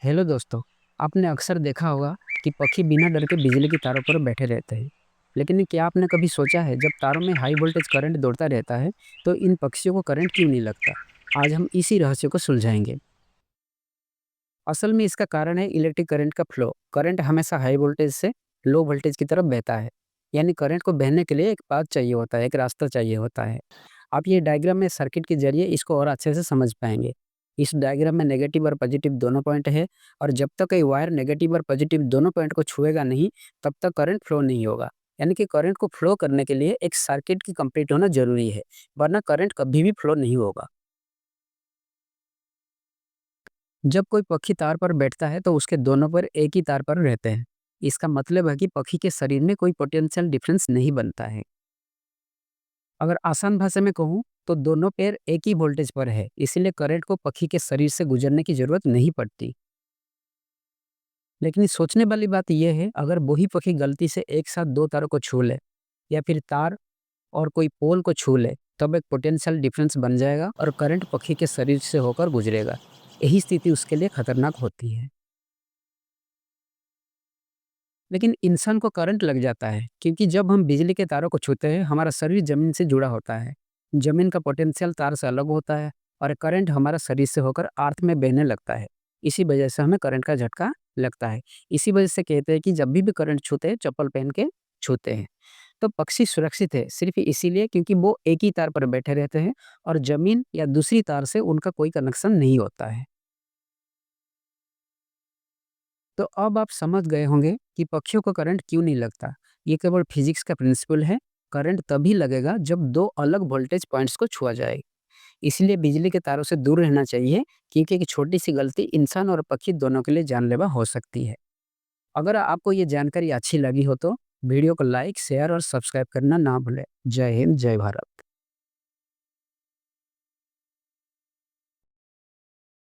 Hello दोस्तों। आपने अक्सर देखा होगा कि पक्षी बिना डर के बिजली की तारों पर बैठे रहते हैं। लेकिन क्या आपने कभी सोचा है, जब तारों में हाई वोल्टेज करंट दौड़ता रहता है तो इन पक्षियों को करंट क्यों नहीं लगता? आज हम इसी रहस्य को सुलझाएंगे। असल में इसका कारण है इलेक्ट्रिक करंट का फ्लो। करंट हमेशा हाई वोल्टेज से लो वोल्टेज की तरफ बहता है। यानी करंट को बहने के लिए एक पाथ चाहिए होता है, एक रास्ता चाहिए होता है। आप ये डायग्राम में सर्किट के जरिए इसको और अच्छे से समझ पाएंगे। इस डायग्राम में नेगेटिव और पॉजिटिव दोनों पॉइंट है, और जब तक ये वायर नेगेटिव और पॉजिटिव दोनों पॉइंट को छुएगा नहीं, तब तक करंट फ्लो नहीं होगा। यानी कि करंट को फ्लो करने के लिए एक सर्किट की कंप्लीट होना जरूरी है, वरना करंट कभी भी फ्लो नहीं होगा। जब कोई पक्षी तार पर बैठता है तो उसके दोनों पैर एक ही तार पर रहते हैं। इसका मतलब है कि पक्षी के शरीर में कोई पोटेंशियल डिफरेंस नहीं बनता है। अगर आसान भाषा में कहूँ तो दोनों पैर एक ही वोल्टेज पर है, इसीलिए करंट को पक्षी के शरीर से गुजरने की जरूरत नहीं पड़ती। लेकिन सोचने वाली बात यह है, अगर वही पक्षी गलती से एक साथ दो तारों को छू ले, या फिर तार और कोई पोल को छू ले, तब एक पोटेंशियल डिफरेंस बन जाएगा और करंट पक्षी के शरीर से होकर गुजरेगा। यही स्थिति उसके लिए खतरनाक होती है। लेकिन इंसान को करंट लग जाता है, क्योंकि जब हम बिजली के तारों को छूते हैं हमारा शरीर जमीन से जुड़ा होता है। जमीन का पोटेंशियल तार से अलग होता है, और करंट हमारा शरीर से होकर अर्थ में बहने लगता है। इसी वजह से हमें करंट का झटका लगता है। इसी वजह से कहते हैं कि जब भी करंट छूते हैं चप्पल पहन के छूते हैं। तो पक्षी सुरक्षित है सिर्फ इसीलिए क्योंकि वो एक ही तार पर बैठे रहते हैं, और जमीन या दूसरी तार से उनका कोई कनेक्शन नहीं होता है। तो अब आप समझ गए होंगे कि पक्षियों को करंट क्यों नहीं लगता। ये केवल फिजिक्स का प्रिंसिपल है। करंट तभी लगेगा जब दो अलग वोल्टेज पॉइंट्स को छुआ जाए। इसलिए बिजली के तारों से दूर रहना चाहिए, क्योंकि एक छोटी सी गलती इंसान और पक्षी दोनों के लिए जानलेवा हो सकती है। अगर आपको ये जानकारी अच्छी लगी हो तो वीडियो को लाइक, शेयर और सब्सक्राइब करना ना भूलें। जय हिंद, जय भारत।